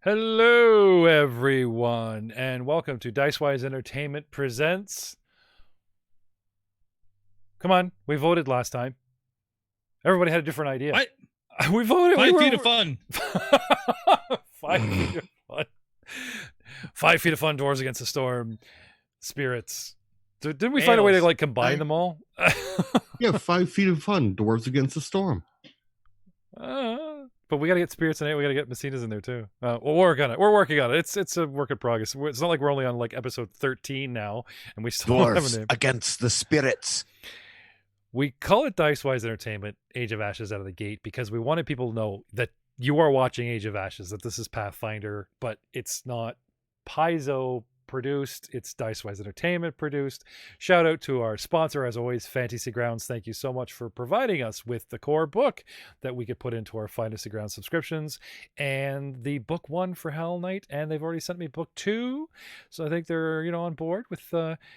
Hello, everyone, and welcome to Dicewise Entertainment Presents. Come on, we voted last time. Everybody had a different idea. We voted. 5 feet of fun. 5 feet of fun. 5 feet of fun. Dwarves Against the Storm. Spirits. Didn't we find a way to combine them all? Yeah, 5 feet of fun. Dwarves Against the Storm. But we got to get spirits in it. We got to get Messinas in there too. We're working on it. It's a work in progress. It's not like we're only on episode 13 now, and we still don't have a name. Against the Spirits. We call it Dicewise Entertainment Age of Ashes out of the gate because we wanted people to know that you are watching Age of Ashes, that this is Pathfinder, but it's not Paizo produced, it's Dicewise Entertainment produced. Shout out to our sponsor, as always, Fantasy Grounds. Thank you so much for providing us with the core book that we could put into our Fantasy Grounds subscriptions, and the book 1 for Hell Knight, and they've already sent me book 2, so I think they're on board with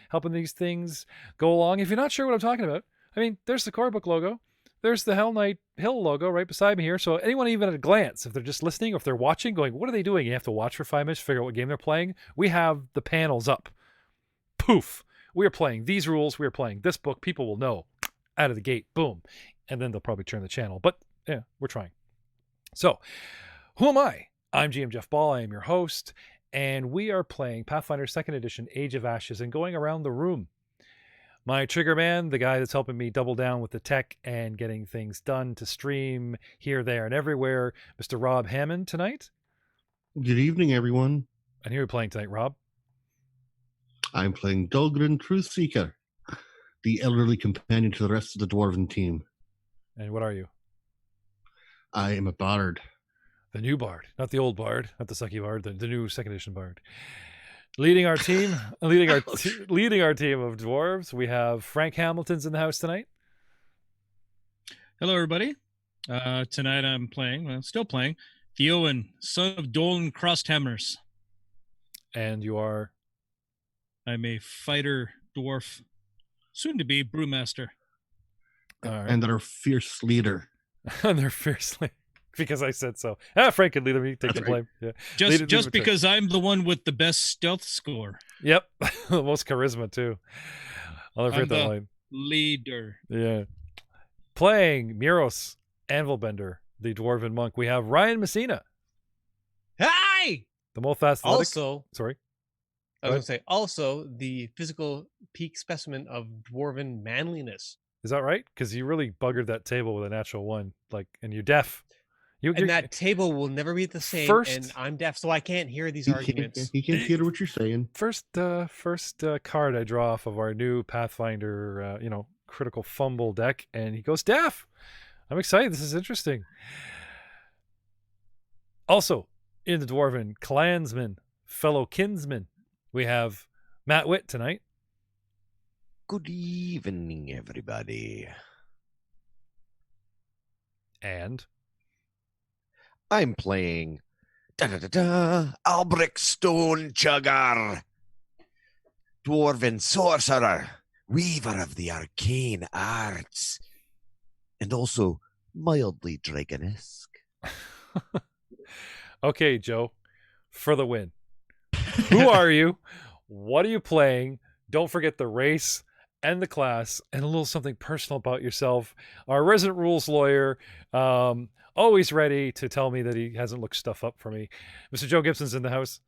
helping these things go along. If you're not sure what I'm talking about, I mean, there's the core book logo. There's the Hell Knight Hill logo right beside me here. So anyone even at a glance, if they're just listening or if they're watching, going, what are they doing? You have to watch for 5 minutes, figure out what game they're playing. We have the panels up. Poof. We are playing these rules. We are playing this book. People will know out of the gate. Boom. And then they'll probably turn the channel. But yeah, we're trying. So who am I? I'm GM Jeff Ball. I am your host. And we are playing Pathfinder 2nd Edition Age of Ashes and going around the room. My trigger man, the guy that's helping me double down with the tech and getting things done to stream here, there, and everywhere, Mr. Rob Hammond tonight. Good evening, everyone. And who are you playing tonight, Rob? I'm playing Dulgrin Truthseeker, the elderly companion to the rest of the Dwarven team. And what are you? I am a bard. The new bard, not the old bard, not the sucky bard, the new 2nd edition bard. Leading our team, leading our team of dwarves, we have Frank Hamilton's in the house tonight. Hello, everybody. Tonight I'm still playing, Theowen, son of Dolan Crosshammers. And you are? I'm a fighter dwarf, soon to be brewmaster. All right. And their fierce leader. And they're fiercely. Because I said so. Frank can lead him. You take the blame. Yeah. Just because I'm the one with the best stealth score. Yep. The most charisma, too. I'll never forget that line. Leader. Yeah. Playing Miros Anvilbender, the Dwarven monk, we have Ryan Messsina. Hi! The most athletic. Also, sorry. I was going to say, also the physical peak specimen of Dwarven manliness. Is that right? Because you really buggered that table with a natural 1. And you're deaf. And that table will never be the same, and I'm deaf, so I can't hear these arguments. He can't hear what you're saying. First card I draw off of our new Pathfinder, critical fumble deck, and he goes deaf. I'm excited. This is interesting. Also, in the Dwarven clansmen, fellow kinsmen, we have Matt Witt tonight. Good evening, everybody. And I'm playing Albrecht Stone Chugger, Dwarven Sorcerer, Weaver of the Arcane Arts, and also mildly dragonesque. Okay, Joe, for the win. Who are you? What are you playing? Don't forget the race and the class and a little something personal about yourself. Our resident rules lawyer, always ready to tell me that he hasn't looked stuff up for me. Mr. Joe Gibson's in the house.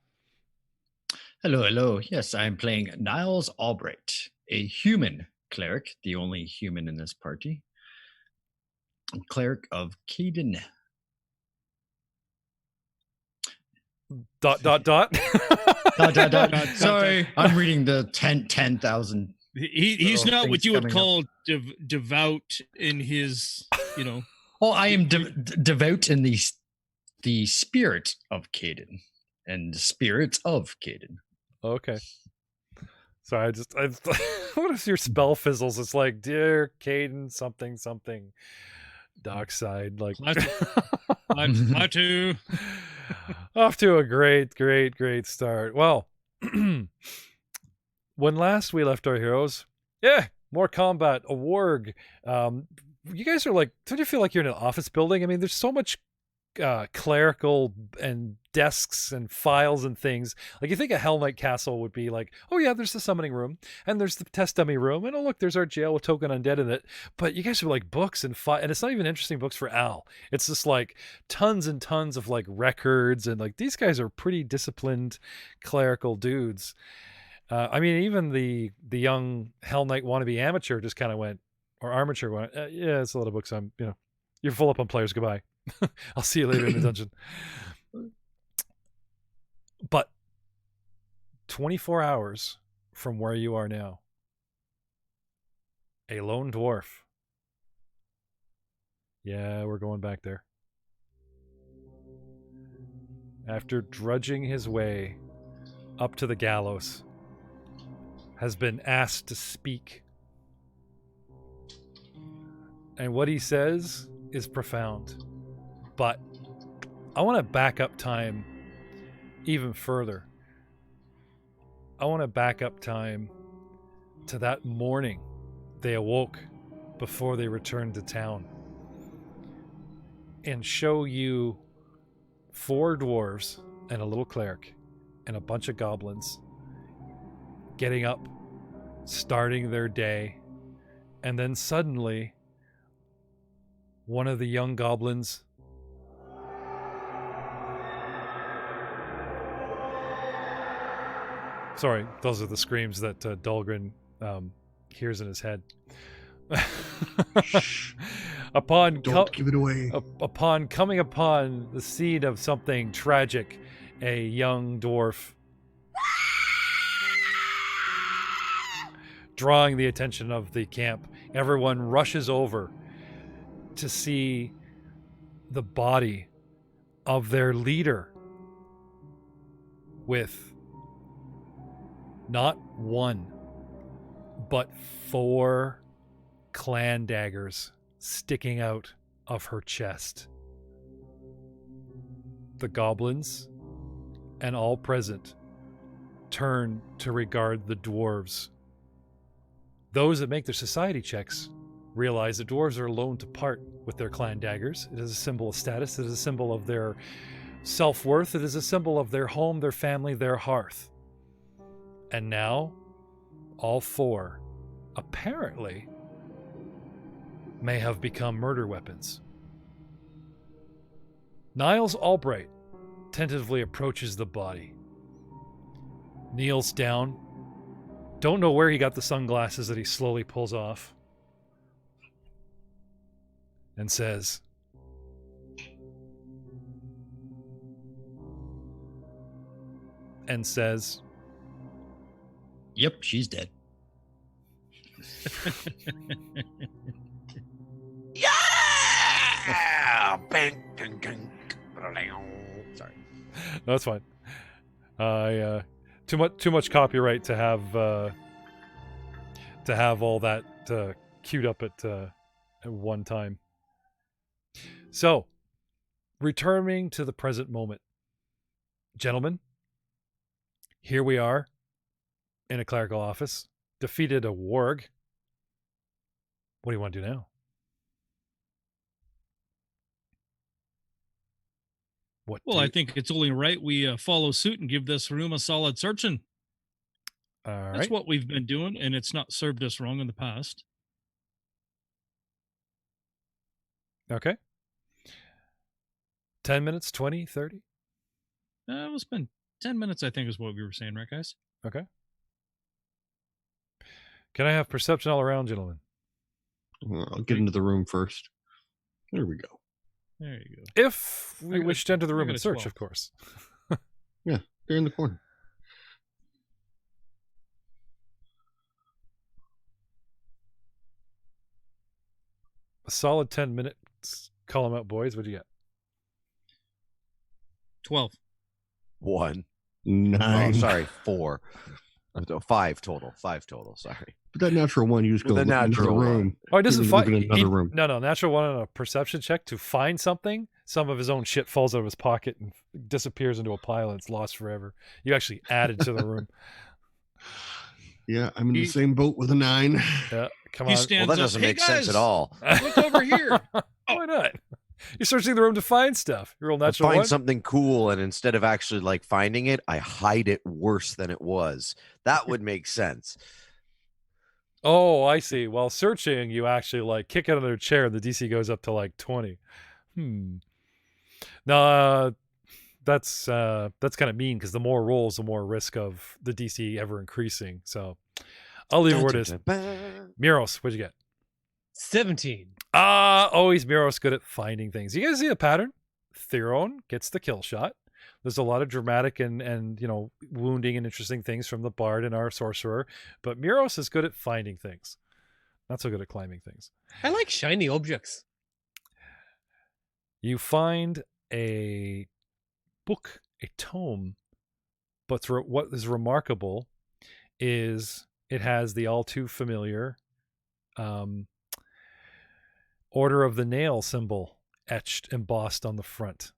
Hello. Yes, I'm playing Niles Albrecht, a human cleric, the only human in this party. Cleric of Caden. ... Sorry, I'm reading the 10,000. He's not what you would call devout in his, Oh, I am devout in the spirit of Caden and the spirits of Caden. Okay. Sorry, I what if your spell fizzles? It's like, dear Caden, something, Dockside, Latu. Off to a great start. Well, when last we left our heroes, more combat, a warg. You guys are don't you feel like you're in an office building? I mean, there's so much clerical and desks and files and things. Like you think a Hell Knight castle would be like, oh yeah, there's the summoning room and there's the test dummy room and oh look, there's our jail with token undead in it. But you guys have like books and and it's not even interesting books for Al. It's just like tons and tons of like records and like these guys are pretty disciplined clerical dudes. I mean, even the young Hell Knight wannabe amateur just kind of went, or armature went, yeah, it's a lot of books. You're full up on players. Goodbye. I'll see you later in the dungeon. But 24 hours from where you are now, a lone dwarf. Yeah, we're going back there. After drudging his way up to the gallows, has been asked to speak. And what he says is profound. But I want to back up time even further. I want to back up time to that morning they awoke before they returned to town and show you 4 dwarves and a little cleric and a bunch of goblins getting up, starting their day, and then suddenly one of the young goblins sorry, those are the screams that Dahlgren hears in his head. Don't give it away. Upon coming upon the scene of something tragic, a young dwarf drawing the attention of the camp, everyone rushes over to see the body of their leader with not 1, but 4 clan daggers sticking out of her chest. The goblins and all present turn to regard the dwarves. Those that make their society checks realize the dwarves are alone to part with their clan daggers. It is a symbol of status. It is a symbol of their self-worth. It is a symbol of their home, their family, their hearth. And now, all 4, apparently, may have become murder weapons. Niles Albright tentatively approaches the body, kneels down, don't know where he got the sunglasses that he slowly pulls off, and says, Yep, she's dead. Yeah! Bang, ding, ding. Sorry. No, that's fine. Too much copyright to have all that queued up at one time. So, returning to the present moment, gentlemen, here we are in a clerical office, defeated a warg. What do you want to do now? Well, I think it's only right we follow suit and give this room a solid searching. All right. That's what we've been doing, and it's not served us wrong in the past. Okay. 10 minutes, 20, 30? We'll spend 10 minutes, I think, is what we were saying, right, guys? Okay. Can I have perception all around, gentlemen? I'll get into the room first. There we go. There you go. If we wish to enter the room and search, 12. of course. Yeah, they're in the corner. A solid 10 minutes. Call them out, boys. What'd you get? 12. 1. 9. Oh, sorry, 4. 5 total. 5 total. Sorry. But that natural 1, you just go With a look into the natural room. Oh, he doesn't Even find in another room. No, natural 1 on a perception check to find something. Some of his own shit falls out of his pocket and disappears into a pile and it's lost forever. You actually added to the room. Yeah, I'm in the same boat with a 9. Yeah, come He on. stands Well, that up, doesn't "Hey, make sense guys, at all. Look over here. Why not? You're searching the room to find stuff. You roll I natural find one. something cool, and instead of actually like finding it, I hide it worse than it was. That would make sense. Oh, I see. While searching, you actually like kick it under a chair, and the DC goes up to like 20. No, that's kind of mean because the more rolls, the more risk of the DC ever increasing. So I'll leave it where it is. Miros, what'd you get? 17. Always Miros good at finding things. You guys see a pattern? Theron gets the kill shot. There's a lot of dramatic and wounding and interesting things from the bard and our sorcerer, but Miros is good at finding things. Not so good at climbing things. I like shiny objects. You find a book, a tome, but what is remarkable is it has the all too familiar Order of the Nail symbol etched, embossed on the front.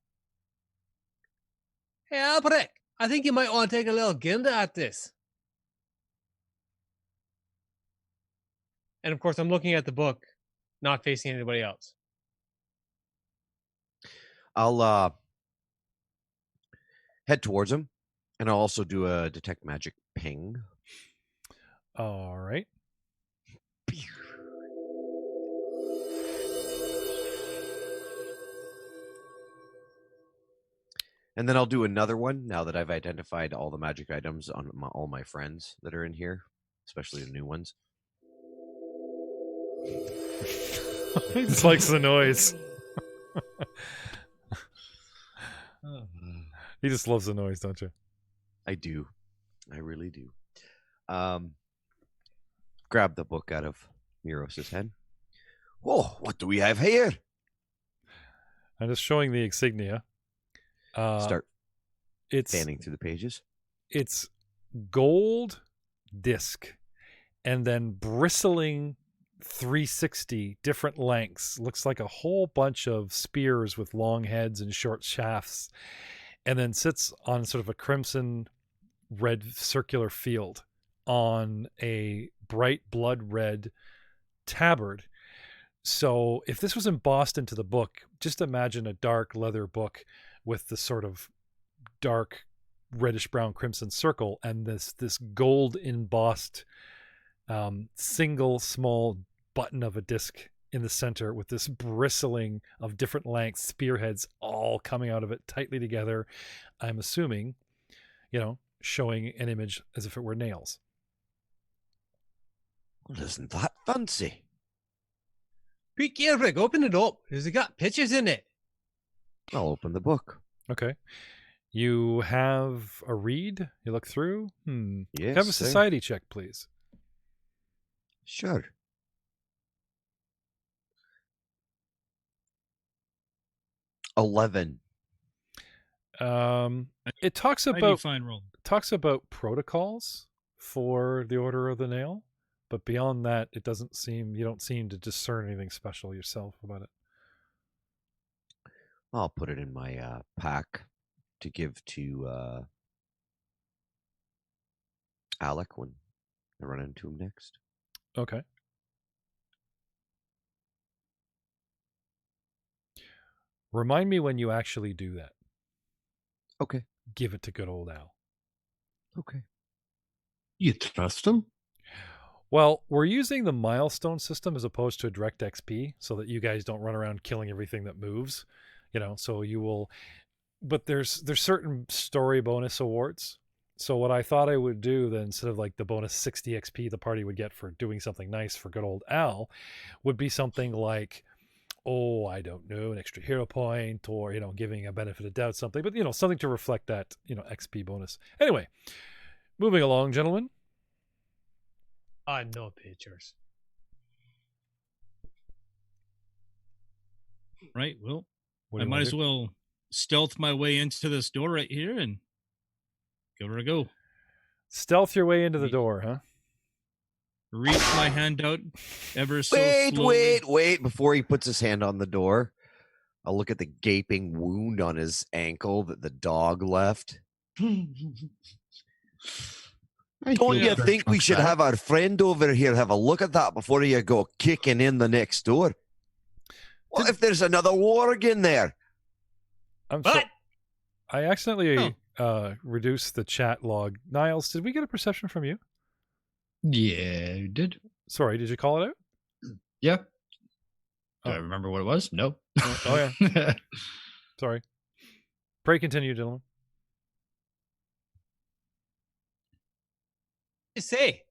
Hey, Albrecht, I think you might want to take a little gander at this. And of course, I'm looking at the book, not facing anybody else. I'll head towards him, and I'll also do a detect magic ping. All right. And then I'll do another one now that I've identified all the magic items on all my friends that are in here, especially the new ones. He just likes the noise. He just loves the noise, don't you? I do. I really do. Grab the book out of Miros' head. Oh, what do we have here? I'm just showing the insignia. Start it's fanning through the pages. It's gold disc and then bristling 360 different lengths. Looks like a whole bunch of spears with long heads and short shafts, and then sits on sort of a crimson red circular field on a bright blood red tabard. So if this was embossed into the book, just imagine a dark leather book with the sort of dark reddish brown crimson circle and this gold embossed single small button of a disc in the center with this bristling of different lengths spearheads all coming out of it tightly together. I'm assuming, showing an image as if it were nails. Well, isn't that fancy? Be careful, open it up. Has it got pictures in it? I'll open the book. Okay. You have a read? You look through? Yes. Have a society check, please. Sure. $11. It talks I do about fine roll. protocols for the Order of the Nail, but beyond that, you don't seem to discern anything special yourself about it. I'll put it in my pack to give to Alec when I run into him next. Okay. Remind me when you actually do that. Okay. Give it to good old Al. Okay. You trust him? Well, we're using the milestone system as opposed to a direct XP so that you guys don't run around killing everything that moves. So you will, but there's certain story bonus awards. So what I thought I would do then, instead of like the bonus 60 XP the party would get for doing something nice for good old Al, would be something like, I don't know, an extra hero point or, giving a benefit of doubt something, but something to reflect that, XP bonus. Anyway, moving along, gentlemen. No pictures. Right. Well, What do I you might wanna as do? well stealth my way into this door right here and give her a go. Stealth your way into the Ye- door, huh? Reach my hand out ever so Wait. slowly. Before he puts his hand on the door, I'll look at the gaping wound on his ankle that the dog left. Don't you think we should have our friend over here have a look at that before you go kicking in the next door? What if there's another warg in there? What? I accidentally reduced the chat log. Niles, did we get a perception from you? Yeah, you did. Sorry, did you call it out? Yeah. Oh. Do I remember what it was? No. Oh, yeah. Sorry. Pray continue, gentlemen. You say?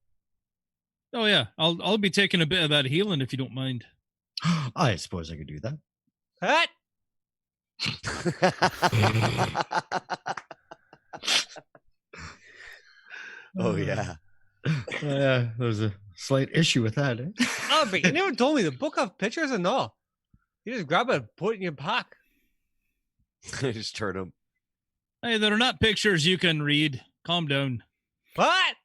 Oh yeah, I'll be taking a bit of that healing if you don't mind. I suppose I could do that. What? Oh yeah. Yeah, there's a slight issue with that. Eh? Oh, but you never told me the book of pictures or no? You just grab it and put it in your pack. Just turn them. Hey, they're not pictures you can read. Calm down. What?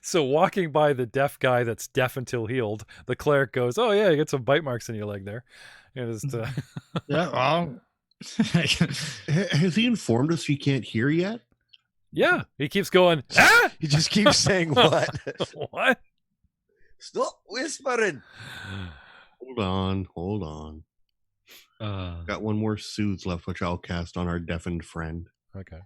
So walking by the deaf guy that's deaf until healed, the cleric goes, "Oh yeah, you got some bite marks in your leg there." And just, Yeah, well. Has he informed us he can't hear yet? yeah, he keeps going. Ah! He just keeps saying what? What? Stop whispering. Hold on. Got one more soothes left, which I'll cast on our deafened friend. Okay.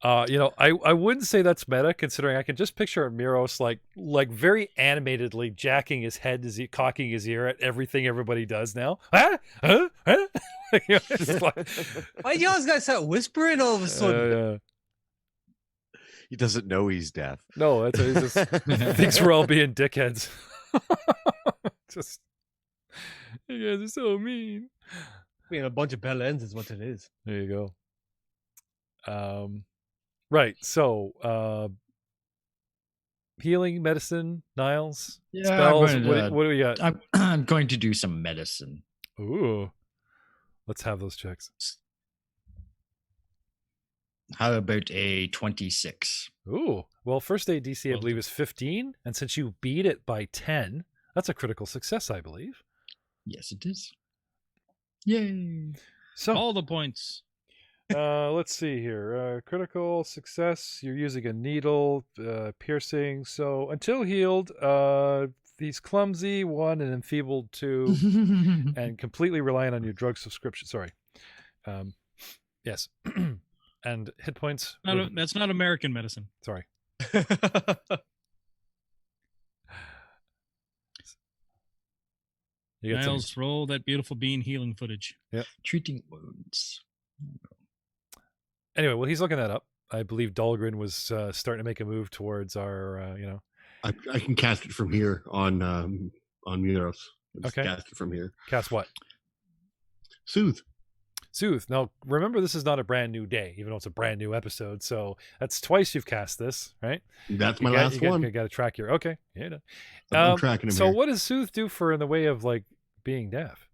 I wouldn't say that's meta, considering I can just picture Miros like very animatedly jacking his head as he cocking his ear at everything everybody does now. Ah? Huh? Huh? It's like, Why you always gotta start whispering all of a sudden? He doesn't know he's deaf. No, that's he just thinks we're all being dickheads. Just you guys are so mean. Being a bunch of bell ends is what it is. There you go. Right. So, healing, medicine, Niles, Yeah, spells. I'm going to, What do we got? I'm going to do some medicine. Ooh, let's have those checks. How about a 26? Ooh, well, first aid DC I believe is 15, and since you beat it by 10, that's a critical success, I believe. Yes, it is. Yay! So All the points. let's see here. Critical success. You're using a needle, piercing. So until healed, he's clumsy 1 and enfeebled 2, and completely reliant on your drug subscription. Sorry. Yes. And hit points. That's not American medicine. Sorry. You got Niles, roll that beautiful bean healing footage. Treating wounds. Anyway, well, he's looking that up. I believe Dahlgren was starting to make a move towards our, I can cast it from here on Muros. Just Okay. Cast it from here. cast what? Soothe. Soothe. Now, remember, this is not a brand new day, even though it's a brand new episode. So that's twice you've cast this, right? That's my last one. You got to track your. Okay. Yeah. I'm tracking him So here. what does Soothe do for in the way of like being deaf?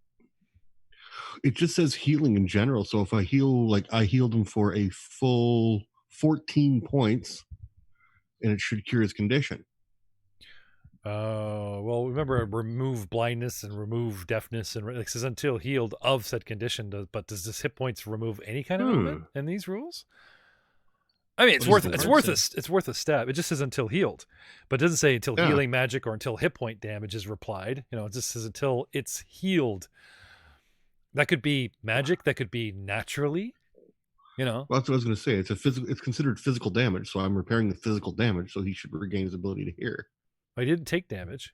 It just says healing in general. So if I heal, I healed him for a full 14 points, and it should cure his condition. Well, remember, remove blindness and remove deafness, and it says until healed of said condition. But does this hit points remove any kind of movement in these rules? I mean, it's What worth does the it's worth a step. It just says until healed, but it doesn't say until Yeah. healing magic or until hit point damage is replied. It just says until it's healed. That could be magic. That could be naturally. Well, that's what I was going to say. It's considered physical damage, so I'm repairing the physical damage, so he should regain his ability to hear. I didn't take damage.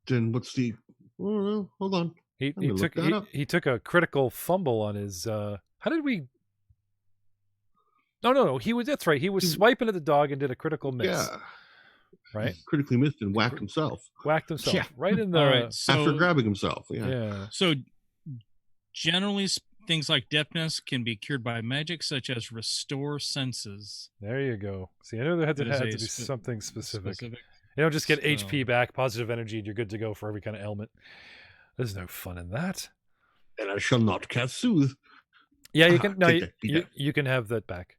Then what's the? Oh, no, hold on. He gonna look that up. he took a critical fumble on his. How did we? No. That's right. He was swiping at the dog and did a critical miss. Yeah, Right. critically missed and whacked himself Whacked himself Yeah. right in the. All right. So, after grabbing himself. Yeah. Yeah. so generally, things like deafness can be cured by magic, such as restore senses. There you go. See, I know there had to That is be a something specific. Specific. You don't just get So- HP back, positive energy, and you're good to go for every kind of ailment. There's no fun in that. And I shall not cast soothe. Yeah, you Ah, can. No, take that, take that. you can have that back.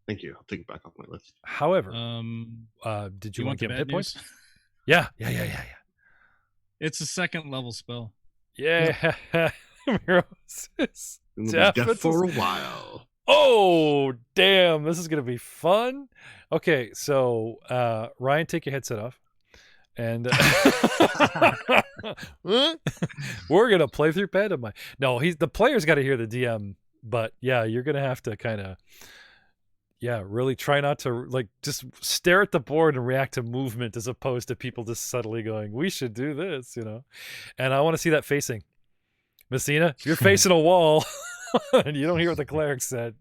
Thank you. I'll take it back off my list. However, did Do you, you want to the get hit bad points? news? Yeah. It's a second level spell. Yeah. Miros is And we'll deaf. be deaf It's for a- a while. Oh, damn. This is going to be fun. Okay, so Ryan, take your headset off. And we're gonna play through pantomime. No, the player's got to hear the DM, but yeah, you're gonna have to kind of, really try not to like just stare at the board and react to movement as opposed to people just subtly going, "We should do this," And I want to see that facing. Messsina, you're facing a wall. And you don't hear what the cleric said,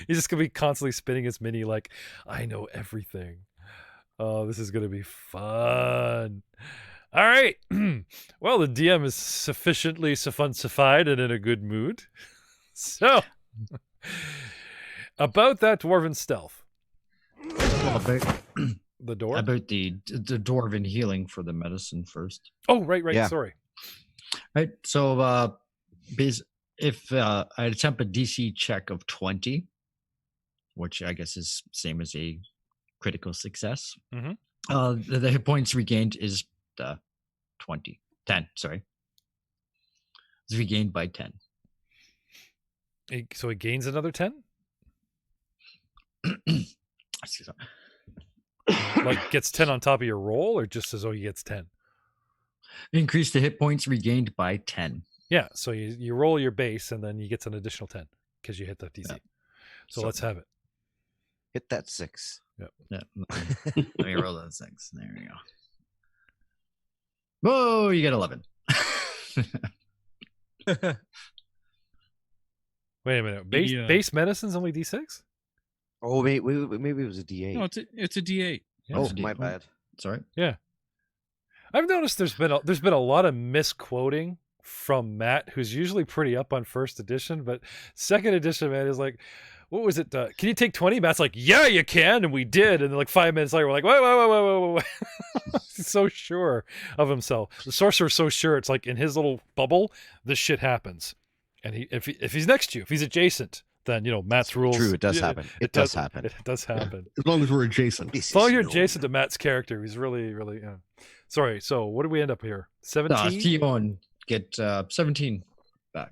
He's just gonna be constantly spinning his mini like, I know everything. Oh, this is gonna be fun. All right. Well, the DM is sufficiently suffunsified and in a good mood. So, about that dwarven stealth. Well, The door? about the dwarven healing for the medicine first. Oh, right. Yeah. Sorry. Right. So, if I attempt a DC check of 20, which I guess is same as a critical success, Mhm. The hit points regained is 10. Sorry, it's regained by 10. So he gains another 10? Like gets 10 on top of your roll, or just as though he gets 10? Increase the hit points regained by 10. Yeah, so you roll your base and then you get an additional 10 because you hit the DC. Yeah. So let's have it. Hit that 6. Yeah. Let me roll that 6. There we go. Whoa, you get 11. Wait a minute. Base medicine's only D6? Oh, maybe it was a D8. No, it's a D8. Yeah, oh, it's a my D8. bad. Sorry. Yeah. I've noticed there's been a lot of misquoting from Matt, who's usually pretty up on first edition, but second edition, man, is like, what was it? Can you take 20? Matt's like, yeah, you can, and we did. And then like 5 minutes later, we're like, wait. He's so sure of himself. The sorcerer's so sure. It's like in his little bubble, this shit happens. And if he's next to you, if he's adjacent, then Matt's rules. True, it does happen. It does happen. It does happen. As long as we're adjacent. As long as you're adjacent to Matt's character, he's really, really. Sorry. So what did we end up here? 17. T-Bone get 17 back.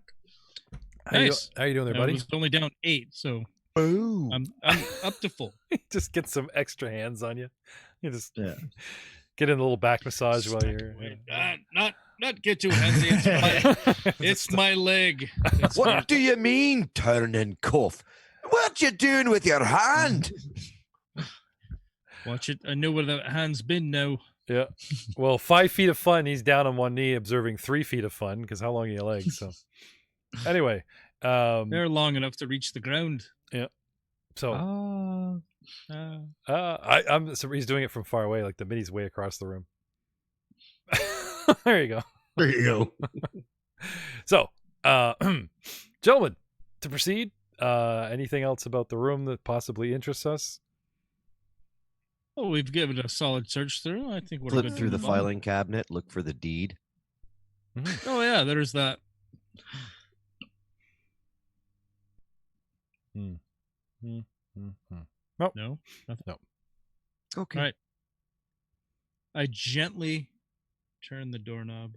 Nice. How you doing there, I buddy? was only down 8, so Boom. I'm up to full. Just get some extra hands on you. You just Yeah. get in a little back massage while you're. Not get too handsy. It's my leg. What do you mean, turn and cuff? What you doing with your hand? Watch it. I know where that hand's been now. Yeah. Well, 5 feet of fun. He's down on one knee, observing 3 feet of fun. Because how long are your legs? So, anyway, They're long enough to reach the ground. Yeah. So, Uh, so he's doing it from far away, like the mini's way across the room. There you go. There you go. So, gentlemen, to proceed, anything else about the room that possibly interests us? well, we've given it a solid search through. I think we're Flip good through to the move on. filing cabinet, look for the deed. Oh yeah, there's that. Nope. No, nothing. No. Okay. All right. I gently turn the doorknob,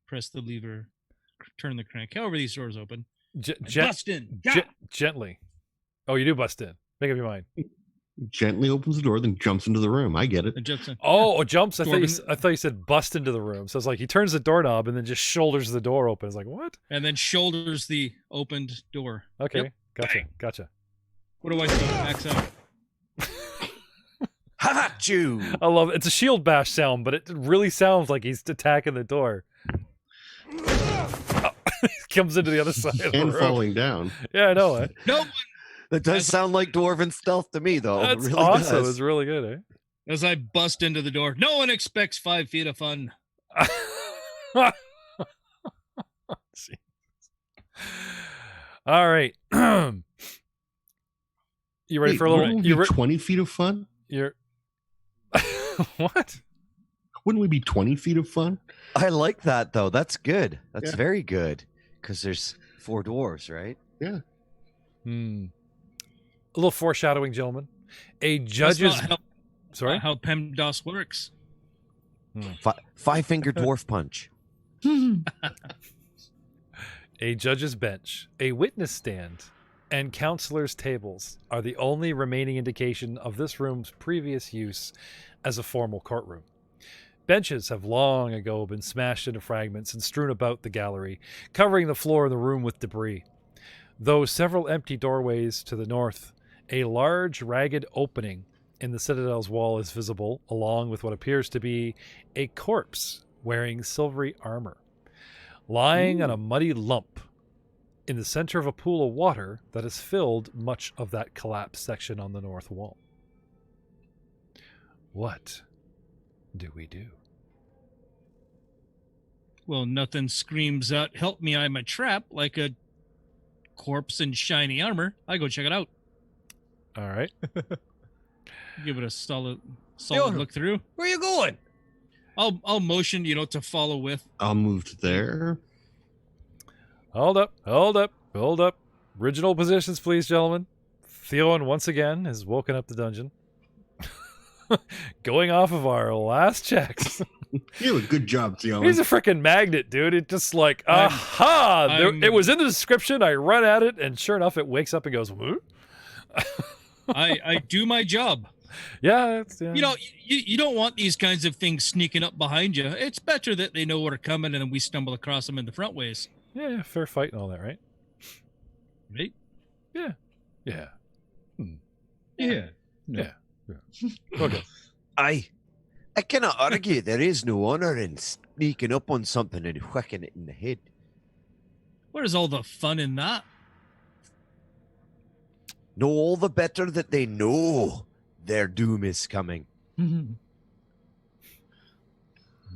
press the lever, turn the crank. However, these doors open. Bust in. Gently. Oh, you do bust in. Make up your mind. Gently opens the door, then jumps into the room. I get it. And jumps in. Oh, jumps. I Dwarven- thought you said bust into the room. So it's like he turns the doorknob and then just shoulders the door open. It's like, what? And then shoulders the opened door. Okay. Yep. Gotcha. Bang. Gotcha. What do I see? Max out. Ha you! I love it. It's a shield bash sound, but it really sounds like he's attacking the door. Oh, he comes into the other side of the And room. falling down. Yeah, I know. Eh? No one. That does sound like dwarven stealth to me, though. That's it really awesome. does. It's really good, As I bust into the door. No one expects 5 feet of fun. eh? Jeez. All right. You ready Wait, for a little? wouldn't we You be re- 20 feet of fun? You're what? Wouldn't we be 20 feet of fun? I like that, though. That's good. That's Yeah. very good. Because there's 4 dwarves, right? Yeah. A little foreshadowing, gentlemen. A That's judge's not sorry. how PEMDAS works. 5-finger dwarf punch. A judge's bench, a witness stand, and counselors' tables are the only remaining indication of this room's previous use as a formal courtroom. Benches have long ago been smashed into fragments and strewn about the gallery, covering the floor of the room with debris. Though several empty doorways to the north, a large, ragged opening in the Citadel's wall is visible, along with what appears to be a corpse wearing silvery armor, lying on a muddy lump in the center of a pool of water that has filled much of that collapsed section on the north wall. What do we do? Well, nothing screams out, "Help me, I'm a trap," like a corpse in shiny armor. I go check it out. All right. Give it a solid Yo, look through. Where you going? I'll motion, to follow with. I'll move to there. Hold up. Original positions, please, gentlemen. Theon once again has woken up the dungeon. Going off of our last checks. You do a good job, Theon. He's a freaking magnet, dude. It just like, aha! It was in the description. I run at it, and sure enough, it wakes up and goes, "Whoop." I do my job. Yeah, You don't want these kinds of things sneaking up behind you. It's better that they know we're coming and then we stumble across them in the front ways. Yeah, fair fight and all that, right? Right? Yeah. Yeah. Okay. I cannot argue there is no honor in sneaking up on something and whacking it in the head. Where's all the fun in that? No, all the better that they know their doom is coming.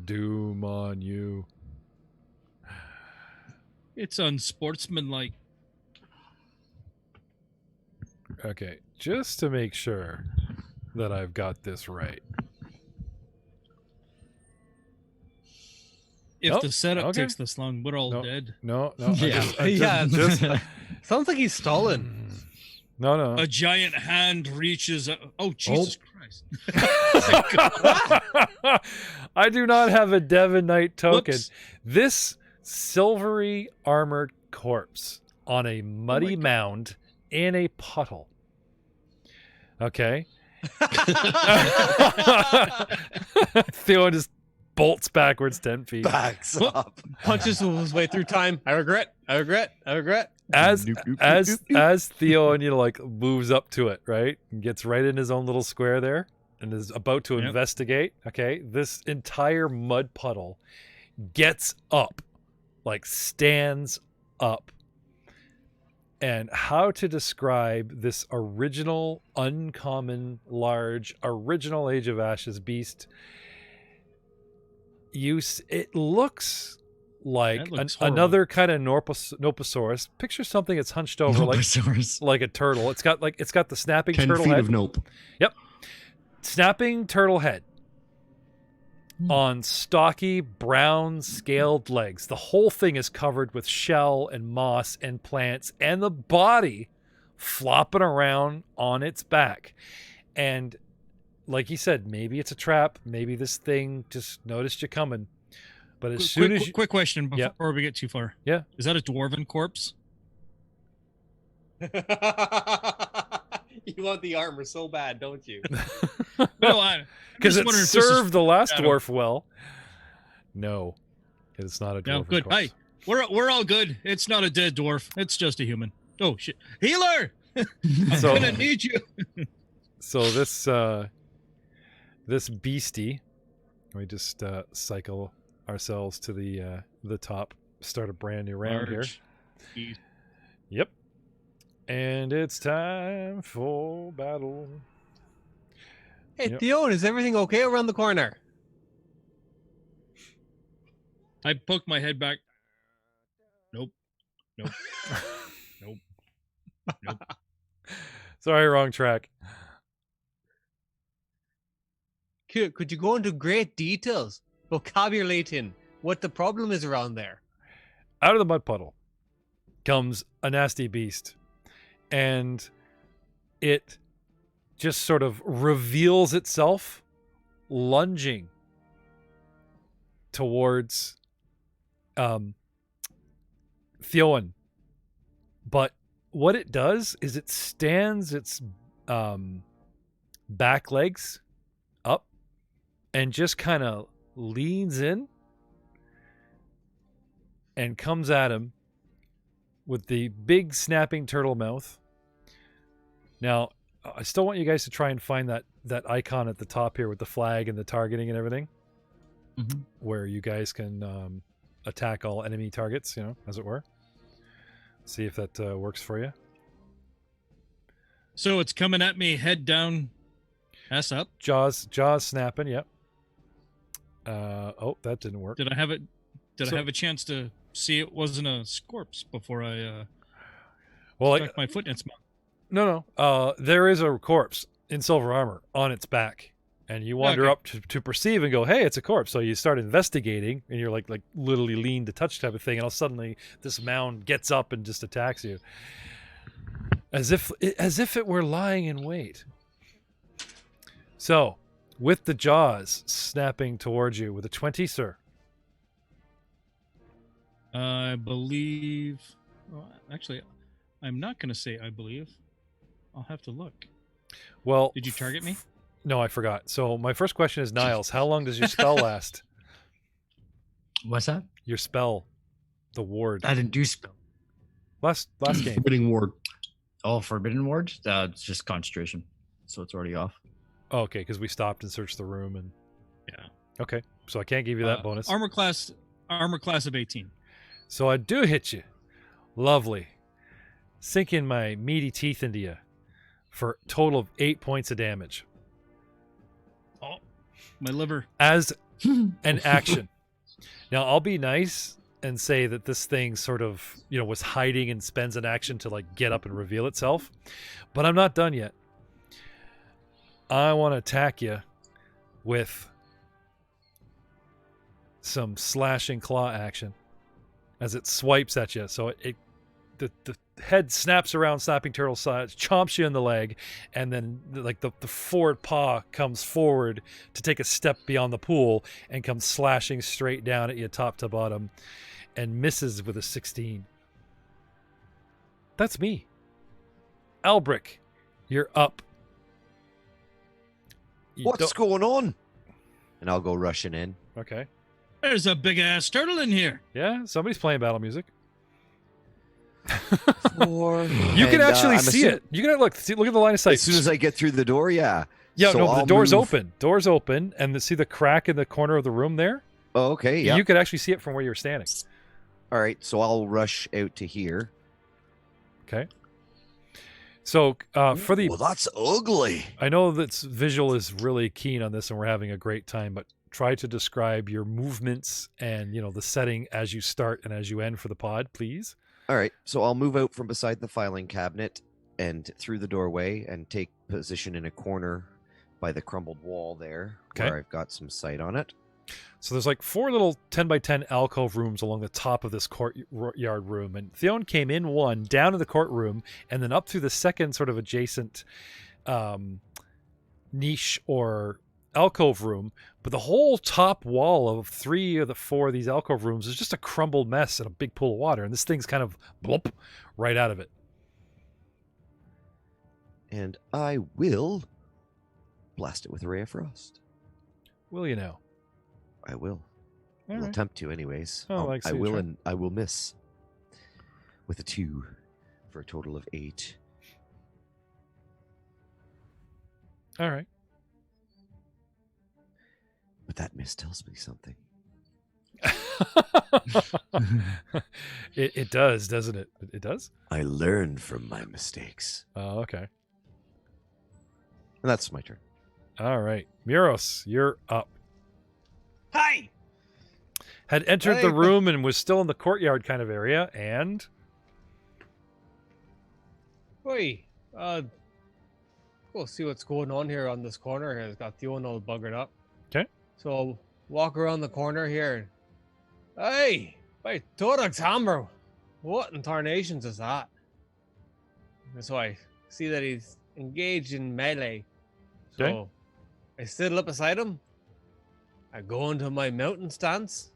Doom on you. It's unsportsmanlike. Okay, just to make sure that I've got this right. If Nope. the setup Okay. takes this long, we're all No. dead. No. Yeah. Sounds like he's stalling. No. A giant hand reaches. Oh, Jesus Christ. I do not have a Devon Knight token. Whoops. This silvery armored corpse on a muddy mound in a puddle. Okay. Theo just bolts backwards 10 feet. Backs up. Punches his way through time. I regret. As Theo moves up to it, right, and gets right in his own little square there, and is about to investigate. Okay, this entire mud puddle gets up, stands up. And how to describe this original, uncommon, large, original Age of Ashes beast? It looks like another kind of Noposaurus. Picture something that's hunched over like a turtle. It's got the snapping 10 turtle feet head. of nope. Yep. Snapping turtle head on stocky brown scaled legs. The whole thing is covered with shell and moss and plants, and the body flopping around on its back. And like you said, maybe it's a trap. Maybe this thing just noticed you coming. But as soon as quick question before we get too far. Yeah. Is that a dwarven corpse? You want the armor so bad, don't you? No, because it served the last dwarf well. No, it's not a dwarf. No, good. Corpse. Hey, we're all good. It's not a dead dwarf. It's just a human. Oh shit, healer! I'm gonna need you. So this beastie, we just cycle ourselves to the top, start a brand new round here. Yep. And it's time for battle. Hey, Theo, is everything okay around the corner? I poke my head back. Nope. Sorry, wrong track. Could you go into great details, vocabulating what the problem is around there? Out of the mud puddle comes a nasty beast, and it just sort of reveals itself, lunging towards Theon, but what it does is it stands its back legs up and just kind of leans in and comes at him with the big snapping turtle mouth. Now, I still want you guys to try and find that icon at the top here with the flag and the targeting and everything, where you guys can attack all enemy targets, as it were. See if that works for you. So it's coming at me, head down, ass up. Jaws snapping. Yep. That didn't work. Did I have it? I have a chance to see it wasn't a scorpse before I stuck my foot in its mouth? No. There is a corpse in silver armor on its back, and you wander up to perceive and go, "Hey, it's a corpse." So you start investigating, and you're like literally lean to touch type of thing, and all suddenly this mound gets up and just attacks you, as if it were lying in wait. So, with the jaws snapping towards you with a 20, sir. I believe. Well, actually, I'm not going to say I believe. I'll have to look. Well, did you target me? No, I forgot. So my first question is, Niles, how long does your spell last? What's that? Your spell, the ward. I didn't do spell. Last game. Forbidding ward. Oh, forbidden ward? It's just concentration, so it's already off. Oh, okay, because we stopped and searched the room and. Yeah. Okay, so I can't give you that bonus. Armor class of 18. So I do hit you. Lovely. Sink in my meaty teeth into you for a total of 8 points of damage. Oh, my liver. As an action. Now, I'll be nice and say that this thing sort of, was hiding and spends an action to get up and reveal itself. But I'm not done yet. I want to attack you with some slashing claw action as it swipes at you. So the head snaps around Snapping Turtle's side, chomps you in the leg, and then the forward paw comes forward to take a step beyond the pool and comes slashing straight down at you top to bottom and misses with a 16. That's me. Albric, you're up. What's going on? And I'll go rushing in. Okay. There's a big ass turtle in here. Yeah, somebody's playing battle music. You can actually see it. You can look at the line of sight. As soon as I get through the door, yeah. Yeah, So no, the I'll door's move- open. Door's open, and see the crack in the corner of the room there? Oh, okay, yeah. You could actually see it from where you're standing. All right, so I'll rush out to here. Okay. So for the... Well, that's ugly. I know that visual is really keen on this, and we're having a great time, but try to describe your movements and, the setting as you start and as you end for the pod, please. All right, so I'll move out from beside the filing cabinet and through the doorway and take position in a corner by the crumbled wall there, where I've got some sight on it. So there's 4 little 10 by 10 alcove rooms along the top of this courtyard room, and Theon came in one, down to the courtroom, and then up through the second sort of adjacent niche or alcove room. But the whole top wall of 3 of the 4 of these alcove rooms is just a crumbled mess and a big pool of water, and this thing's kind of blop right out of it. And I will blast it with a ray of frost. Will you now? I will. All I'll right. attempt to, anyways. Oh, I will, and I will miss with a 2 for a total of 8. All right. But that miss tells me something. It does, doesn't it? It does? I learned from my mistakes. Oh, okay. And that's my turn. All right. Muros, you're up. Hi. Had entered Hey, the room and was still in the courtyard kind of area, and... Oi. Go see what's going on here on this corner here. It's got Theon all buggered up. Okay. So I'll walk around the corner here. Hey, by Torag's hammer. What in tarnations is that? And so I see that he's engaged in melee. So Okay. I sidle up beside him. I go into my mountain stance.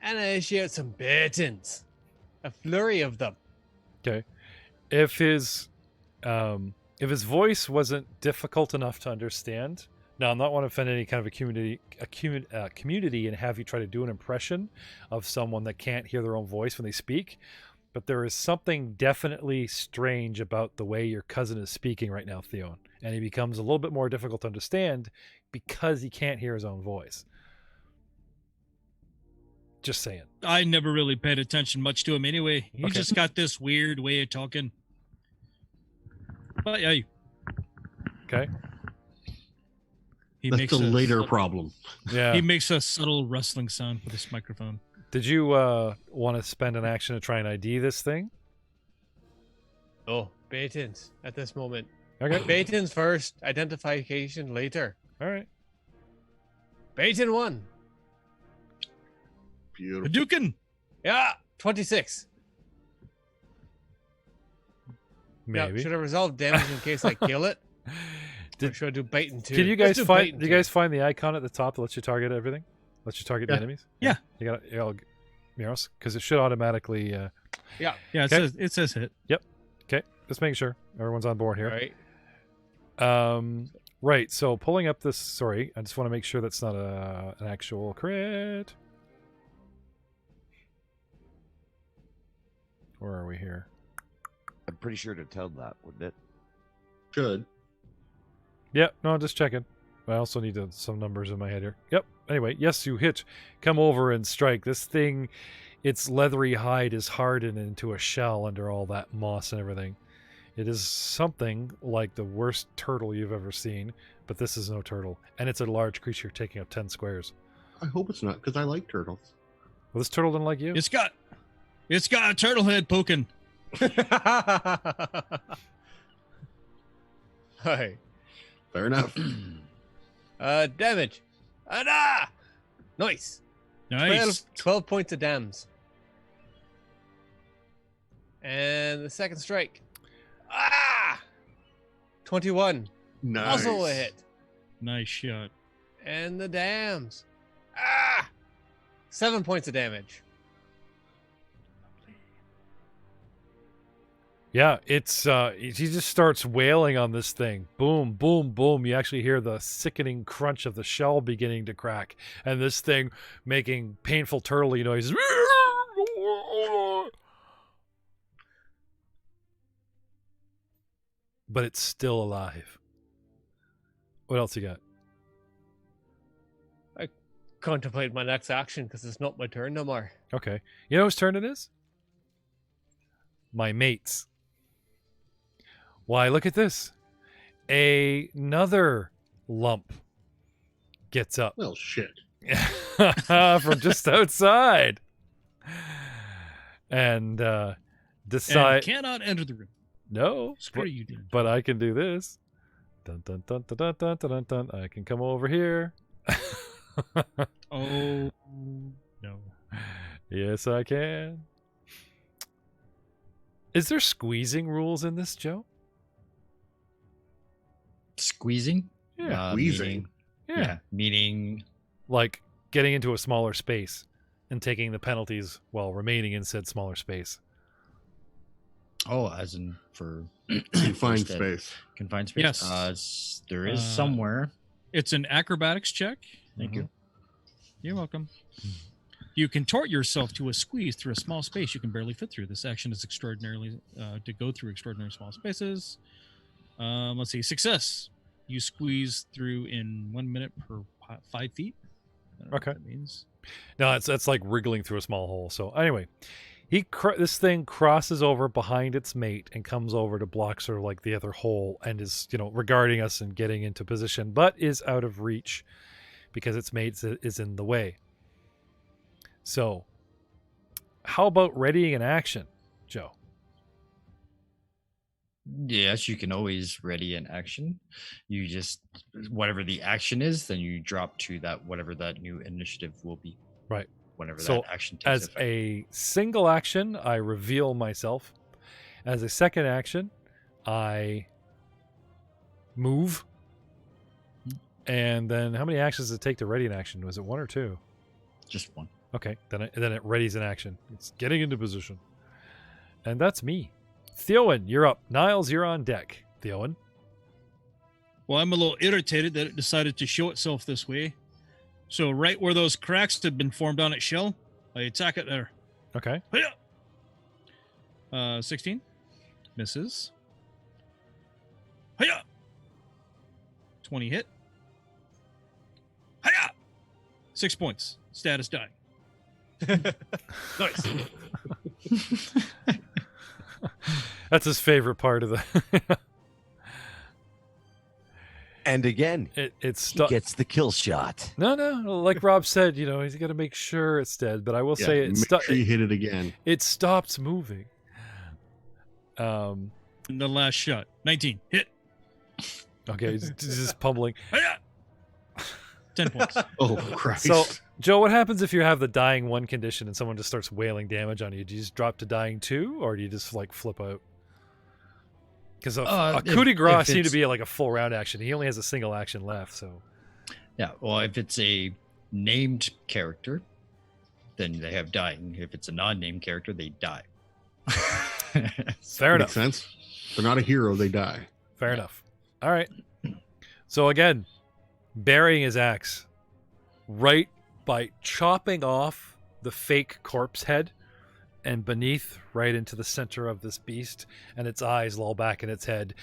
And I initiate some batons. A flurry of them. Okay. if his voice wasn't difficult enough to understand, now I'm not want to offend any kind of a community and have you try to do an impression of someone that can't hear their own voice when they speak, but there is something definitely strange about the way your cousin is speaking right now, Theon, and he becomes a little bit more difficult to understand because he can't hear his own voice. Just saying. I never really paid attention much to him anyway. He Okay. just got this weird way of talking. But yeah, Okay. he That's makes a a later subtle- problem. Yeah. He makes a subtle rustling sound with this microphone. Did you want to spend an action to try and ID this thing? Oh, Baitins at this moment. Okay. Baitins first, identification later. All right. Baitin 1. Beautiful. Hadouken! Yeah, 26. Maybe. Yeah, should I resolve damage in case I kill it? Or Did- should I do Baitin 2? Can you Let's guys do find? Baitin Do you 2. guys find the icon at the top that lets you target everything? Lets you target the Yeah. enemies. Yeah. You got it. Miros, because it should automatically. Yeah, Okay. it says hit. Okay. Just making sure everyone's on board here. Right. Right. So pulling up this. Sorry, I just want to make sure that's not an actual crit. Where are we here? I'm pretty sure to tell that, wouldn't it? Should. Yep. No, just checking. I also need some numbers in my head here. Yep. Anyway, yes, you hit. Come over and strike. This thing, its leathery hide is hardened into a shell under all that moss and everything. It is something like the worst turtle you've ever seen, but this is no turtle. And it's a large creature taking up 10 squares. I hope it's not, because I like turtles. Well, this turtle didn't like you? It's got a turtle head poking. Hi. Fair enough. Damage. Ah! Nice. Nice. 12 points of dams. And the second strike. 21. Nice. Also a hit. Nice shot. And the dams. 7 points of damage. Yeah, it's he just starts wailing on this thing. Boom, boom, boom. You actually hear the sickening crunch of the shell beginning to crack, and this thing making painful turtley noises. But it's still alive. What else you got? Contemplate my next action because it's not my turn no more. Okay. You know whose turn it is? My mate's. Why, look at this. Another lump gets up Well, shit. from just outside. And And decide cannot enter the room. no, Screw you, dude. but I can do this. Dun, dun, dun, dun, dun, dun, dun, dun, dun. I can come over here. Oh no. Yes, I can. Is there squeezing rules in this, Joe? Squeezing? Yeah. Squeezing. Meaning, meaning Like getting into a smaller space and taking the penalties while remaining in said smaller space. oh, as in for Confined Instead. space. confined space. Yes. There is Uh, somewhere. It's an acrobatics check. Thank you. You're welcome. You contort yourself to a squeeze through a small space you can barely fit through. This action is extraordinarily to go through extraordinary small spaces. Let's see. Success. You squeeze through in 1 minute per 5 feet. I don't know Okay. what that means. No, that's like wriggling through a small hole. So anyway, this thing crosses over behind its mate and comes over to block sort of like the other hole and is, regarding us and getting into position, but is out of reach because its mate is in the way. So how about readying an action, Joe? Yes, you can always ready an action. You just whatever the action is, then you drop to that whatever that new initiative will be. Right. Whenever So, that action takes As effect. a single action, I reveal myself. As a second action, I move. And then how many actions does it take to ready an action? Was it 1 or 2? Just one. Okay, then it readies an action. It's getting into position. And that's me. Theowen, you're up. Niles, you're on deck. Theowen. Well, I'm a little irritated that it decided to show itself this way. So right where those cracks had been formed on its shell, I attack it there. Okay. 16. Misses. Hiya! 20 hit. Hiya! 6 points. Status dying. Nice. That's his favorite part of the. And again, It's he stuck. gets the kill shot. No. Like Rob said, he's got to make sure it's dead. But I will say make sure you hit it again. it stops moving. And the last shot. 19. Hit. Okay, he's just pummeling. Hiya! 10 points. Oh, Christ. So, Joe, what happens if you have the dying 1 condition and someone just starts wailing damage on you? Do you just drop to dying 2, or do you just like flip out? Because a coup de grace if seemed to it's- be like a full round action. He only has a single action left, so Yeah, well, if it's a named character, then they have dying. If it's a non-named character, they die. fair enough. Makes sense. They're not a hero, they die. Fair enough. All right. So again, burying his axe right by chopping off the fake corpse head and beneath right into the center of this beast, and its eyes loll back in its head,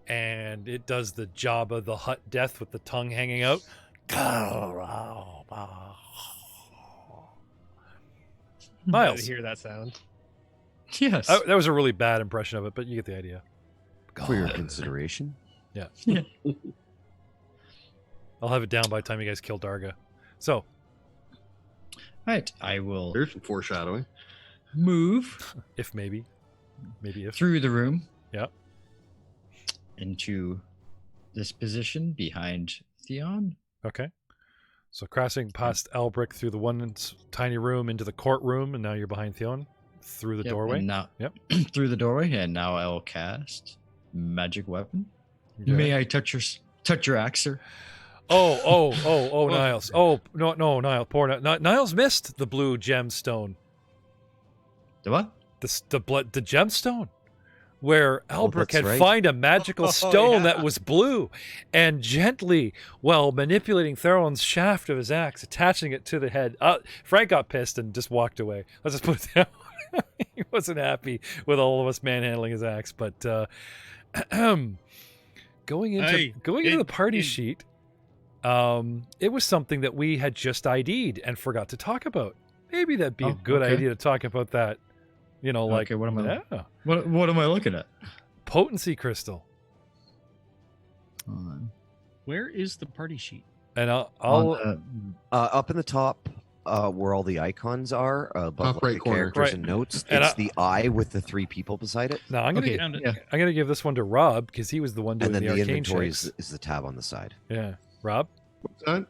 and it does the Jabba the Hutt death with the tongue hanging out. I Miles. hear that sound. Yes. That was a really bad impression of it, but you get the idea. For your consideration. I'll have it down by the time you guys kill Darga. So, Right. I will There's some foreshadowing. move if maybe if. through the room. Yep. Into this position behind Theon. Okay. So crossing past Elbrick through the one tiny room into the courtroom, and now you're behind Theon through the Yep, doorway. and now, Yep. through the doorway, and now I'll cast magic weapon. Yeah. May I touch your axe, sir? Oh, Niles. Oh, no, Niles. Poor Niles missed the blue gemstone. The what? The gemstone. Where Elbrick that's had right. find a magical Oh, stone yeah. that was blue, and gently, while manipulating Theron's shaft of his axe, attaching it to the head. Frank got pissed and just walked away. Let's just put it that way. He wasn't happy with all of us manhandling his axe, but going into the party sheet, it was something that we had just ID'd and forgot to talk about. Maybe that'd be a Oh, good okay. idea to talk about that. Okay, what am I? yeah, What am I looking at? potency crystal. Hold on. Where is the party sheet? And I'll On, Up in the top, where all the icons are, above Top right the corner. characters Right. and notes, And it's the eye with the 3 people beside it. no, I'm gonna okay, Found it. yeah. I'm gonna give this one to Rob because he was the one doing And then the the arcane inventory checks. is the tab on the side. Yeah, Rob, What's that?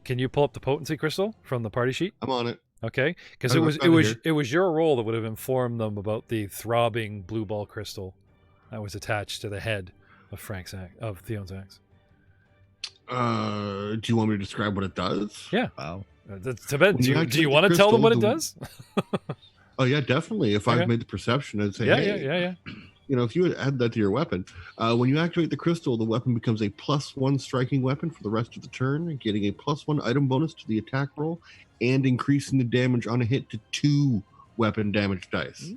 can you pull up the potency crystal from the party sheet? I'm on it. Okay, because I it don't was have it here. it was your role that would have informed them about the throbbing blue ball crystal that was attached to the head of Theon's axe. Do you want me to describe what it does? Yeah. Wow. Tibet, When do you you activate want to the tell them what it crystal, does? Oh yeah, definitely. If Okay. I've made the perception, I'd say, Yeah, hey, yeah. you know, if you add that to your weapon, when you activate the crystal, the weapon becomes a +1 striking weapon for the rest of the turn, getting a +1 item bonus to the attack roll, and increasing the damage on a hit to 2 weapon damage dice.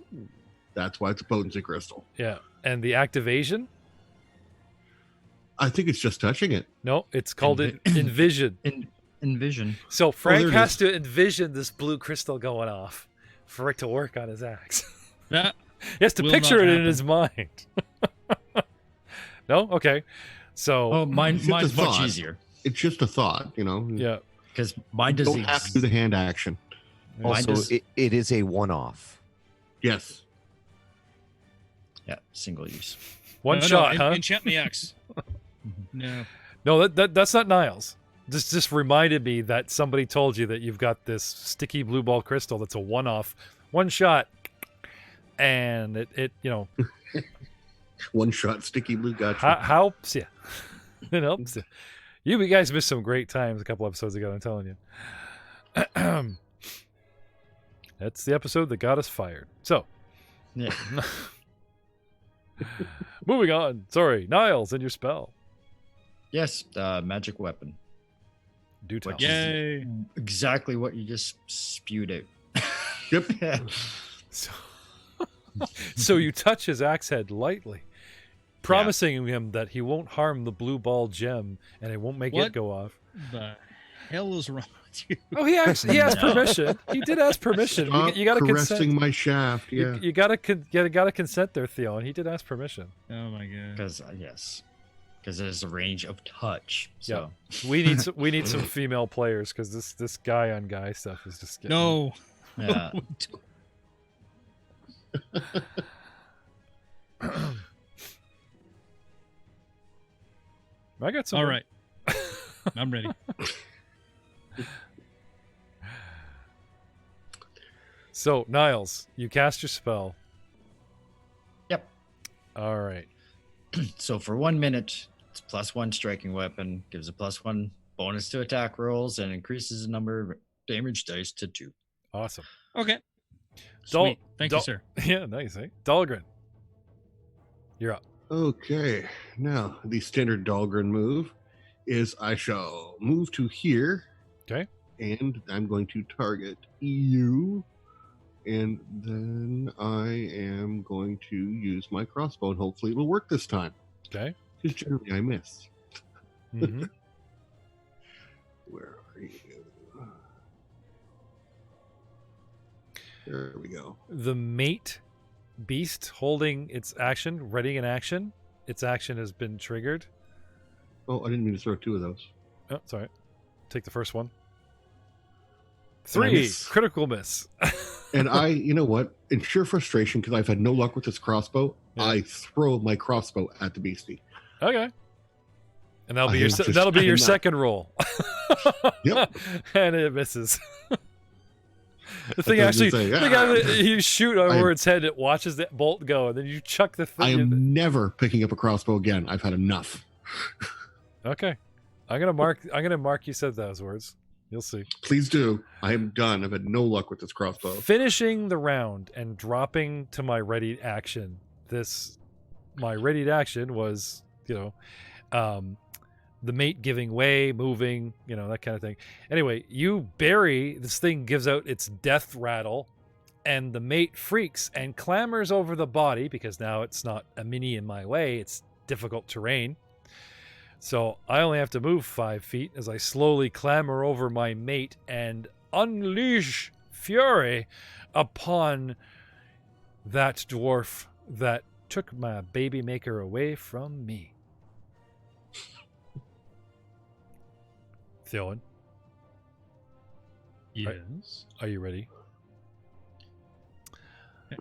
That's why it's a potency crystal. Yeah, and the activation? I think it's just touching it. No, it's called envision. Envision. So Frank there it has is. to envision this blue crystal going off for it to work on his axe. That He has to Will picture not it in happen. his mind. No? Okay. So, Oh, mine's It's just a much thought. easier It's just a thought, you know. yeah. because mine You does don't have to do the hand action. Mine Also, does- it is a one-off. Yes. yeah, single use. One no, shot, no, huh? Enchant me X. No. No, that's not Niles. This just reminded me that somebody told you that you've got this sticky blue ball crystal that's a one-off, one shot, and it One shot sticky blue gotcha. helps you. It helps you. You guys missed some great times a couple episodes ago, I'm telling you. That's the episode that got us fired. So, Yeah. Moving on. Sorry, Niles, and your spell. Yes, magic weapon. Do tell. Which is Yay. exactly what you just spewed out. Yep. So you touch his axe head lightly, promising him that he won't harm the blue ball gem and it won't make it What? go off. The hell is wrong with you? Oh, he asked No. permission. He did ask permission. Stop You got to caressing consent. my shaft. Yeah. You got to consent there, Theo, and he did ask permission. Oh my god. Because because there's a range of touch. So We need some female players because this guy on guy stuff is just getting... No. yeah. I got some. All right. I'm ready. So Niles, you cast your spell. Yep. All right. So for 1 minute, it's +1 striking weapon, gives a +1 bonus to attack rolls, and increases the number of damage dice to 2. Awesome. Okay. Dol- Sweet. Thank you, Dol- sir. Yeah, nice. Eh? Dahlgren, you're up. Okay, now the standard Dahlgren move is I shall move to here. Okay. And I'm going to target you. And then I am going to use my crossbow, and hopefully it will work this time. Okay. Because generally I miss. hmm Where are you? There we go. The mate beast holding its action, ready in action. Its action has been triggered. Oh, I didn't mean to throw 2 of those. Oh, sorry. Take the first one. And I 3 miss. critical miss. And I, you know what? In sheer frustration, because I've had no luck with this crossbow, Yeah. I throw my crossbow at the beastie. Okay. And that'll I be your am just that'll be your cannot- second roll. Yep. And it misses. The I thing was actually, gonna say, the guy "Ah." that you shoot over its head, it watches that bolt go, and then you chuck the I thing. am never picking up a crossbow again. I've had enough. Okay, I'm gonna mark you said those words. You'll see. Please do. I am done. I've had no luck with this crossbow. Finishing the round and dropping to my ready action. My ready action was, the mate giving way, moving, that kind of thing. Anyway, you bury, this thing gives out its death rattle, and the mate freaks and clambers over the body because now it's not a mini in my way, it's difficult terrain. So I only have to move 5 feet as I slowly clamber over my mate and unleash fury upon that dwarf that took my baby maker away from me. Theowen, Yes. are you ready?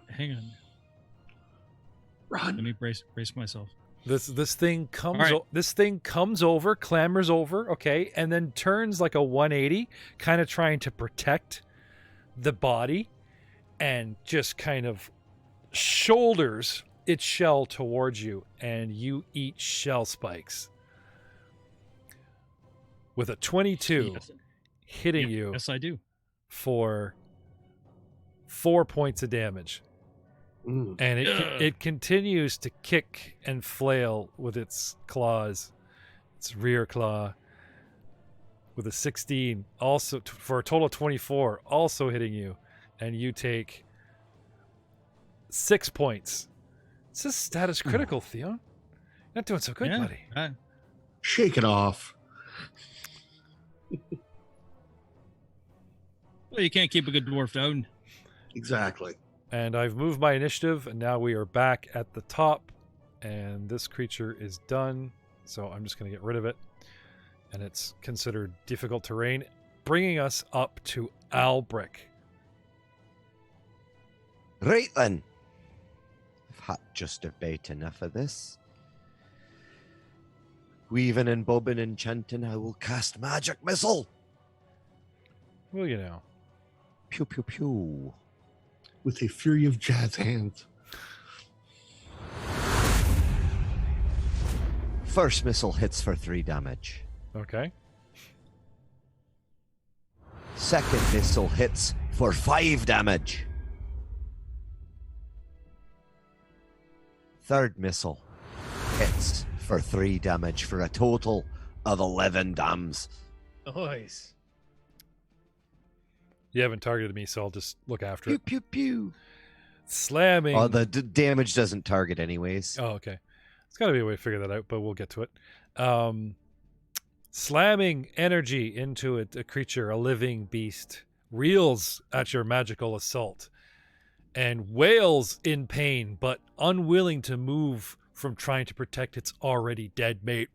Hang on. Run. Let me brace myself. This thing comes All right. this thing comes over, clambers over, okay, and then turns like a 180, kind of trying to protect the body, and just kind of shoulders its shell towards you, and you eat shell spikes. With a 22 Yes. hitting Yep, you Yes, I do. for 4 points of damage. Mm. And Ugh. it continues to kick and flail with its claws, its rear claw, with a 16, also for a total of 24, also hitting you, and you take 6 points. It's a status critical, Theon. Not doing so good, Yeah. buddy. Shake it off. Well, you can't keep a good dwarf down. Exactly. And I've moved my initiative, and now we are back at the top, and this creature is done, so I'm just going to get rid of it. And it's considered difficult terrain, bringing us up to Albric. Right then. I've had just about enough of this. Weaving and bobbing and chanting, I will cast magic missile. Will you now? Pew pew pew. With a fury of jazz hands. First missile hits for 3 damage. Okay. Second missile hits for 5 damage. Third missile hits for 3 damage for a total of 11 dams. Nice. You haven't targeted me, so I'll just look after Pew it. pew pew. Slamming. Oh, the damage doesn't target anyways. Oh, okay. There's got to be a way to figure that out, but we'll get to it. Slamming energy into it, a creature, a living beast, reels at your magical assault and wails in pain, but unwilling to move from trying to protect its already dead mate.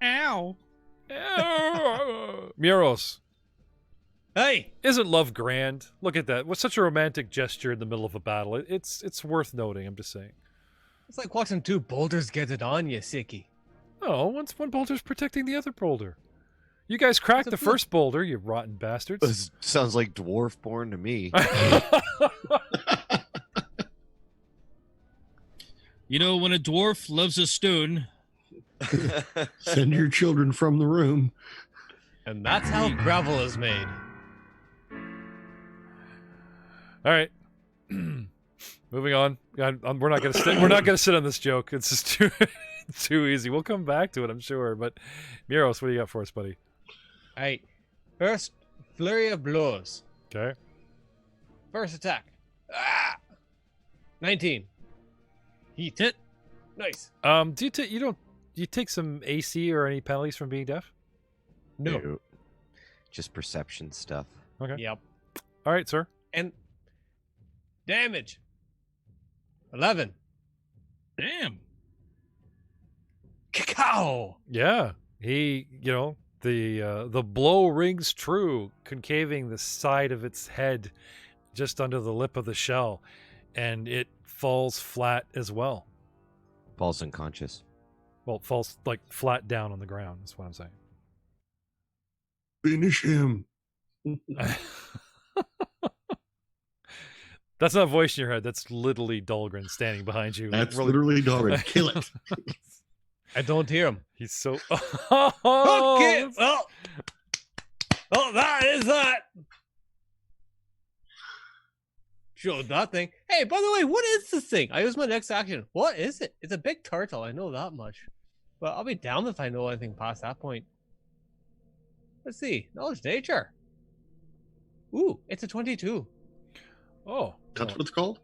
Ow. Muros, Hey, isn't love grand? Look at that. What's such a romantic gesture in the middle of a battle? It's worth noting, I'm just saying. it's like watching 2 boulders get it on you, Sicky. Oh, one boulder's protecting the other boulder. You guys cracked It's a the first boulder, you rotten bastards. This sounds like dwarf porn to me. You know, when a dwarf loves a stone, Send your children from the room. And that's how gravel is made. All right. Moving on. We're not gonna sit on this joke. It's just too easy. We'll come back to it, I'm sure. But Muros, what do you got for us, buddy? Alright. First, flurry of blows. Okay. First attack. Ah! 19. heat it. Nice. Do you take some AC or any penalties from being deaf? No. Just perception stuff. Okay. Yep. All right, sir. And damage. 11. Damn. Cacao. Yeah. He, the blow rings true, concaving the side of its head just under the lip of the shell, and it falls flat as well. Paul's unconscious. Well, it falls like flat down on the ground, is what I'm saying. Finish him. That's not a voice in your head. That's literally Dahlgren standing behind you. That's literally Dahlgren. Kill it. I don't hear him. He's so... Okay. Well, that is that. Showed that thing. Hey, by the way, what is this thing? I use my next action. What is it? It's a big turtle. I know that much. But I'll be down if I know anything past that point. Let's see. Knowledge nature. Ooh, it's a 22. Oh. That's what it's called?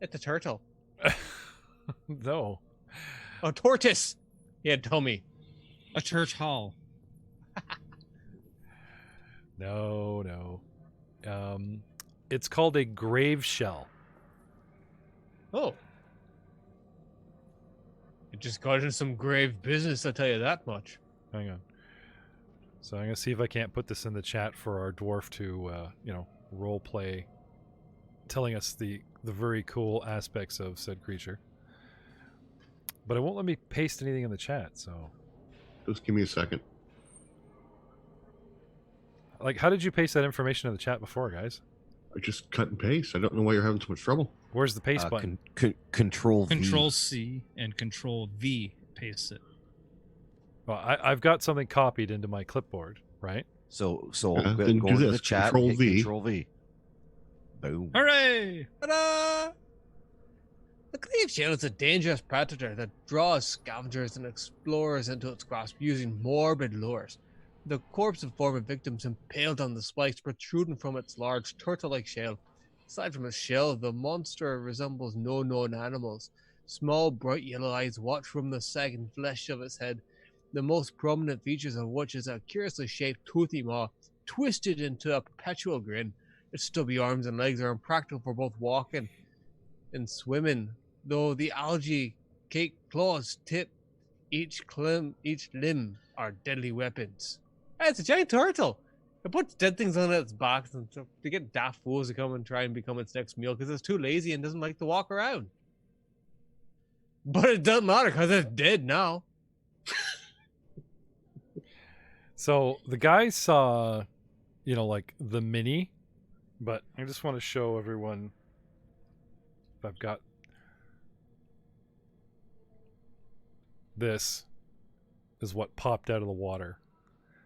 It's a turtle. No. A tortoise. Yeah, tell me. A church hall. No. It's called a grave shell. Oh. It just got into some grave business, I'll tell you that much. Hang on. So I'm going to see if I can't put this in the chat for our dwarf to, role play, telling us the very cool aspects of said creature. But it won't let me paste anything in the chat, so... Just give me a second. Like, how did you paste that information in the chat before, guys? I just cut and paste. I don't know why you're having so much trouble. Where's the paste button? Control V. Control C and Control V paste it. Well, I've got something copied into my clipboard, right? So Yeah, go then do into this. the chat. Control hit V. Control V. Boom. Hooray! Ta-da! The grave shell is a dangerous predator that draws scavengers and explorers into its grasp using morbid lures. The corpse of former victims impaled on the spikes protruding from its large turtle-like shell. Aside from its shell, the monster resembles no known animals. Small, bright yellow eyes watch from the sagging flesh of its head, the most prominent features of which is a curiously shaped toothy maw, twisted into a perpetual grin. Its stubby arms and legs are impractical for both walking and swimming, though the algae-caked claws tip each limb are deadly weapons. Hey, it's a giant turtle! It puts dead things on its back and stuff to get daft fools to come and try and become its next meal because it's too lazy and doesn't like to walk around. But it doesn't matter because it's dead now. So the guys saw, like the mini, but I just want to show everyone if I've got this is what popped out of the water.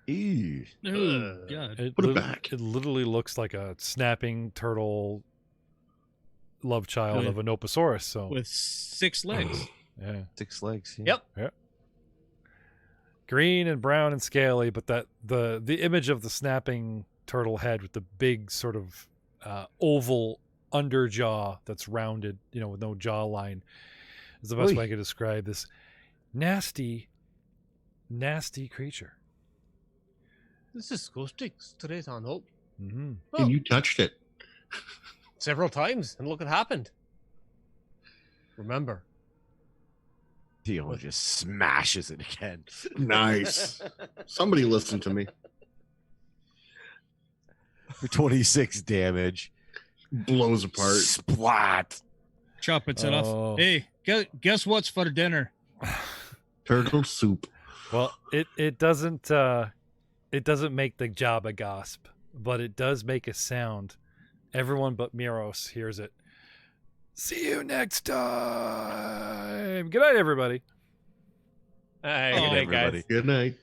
Ew. Oh, God. It Put it back. It literally looks like a snapping turtle love child of an Oposaurus. So with 6 legs. yeah, 6 legs. Yep. Green and brown and scaly, but that the image of the snapping turtle head with the big sort of oval under jaw that's rounded, with no jawline, is the best way I could describe this nasty creature. This is disgusting. Straight on up. Mm-hmm. And you touched it. Several times, and look what happened. Remember. Theo just smashes it again. Nice. Somebody listen to me. For 26 damage. Blows apart. Splat. Chop its head off. Oh. Hey, guess what's for dinner? Turtle soup. Well, it doesn't make the Jabba gasp, but it does make a sound. Everyone but Miros hears it. See you next time. Good night, everybody. Good night, everybody. guys. Good night.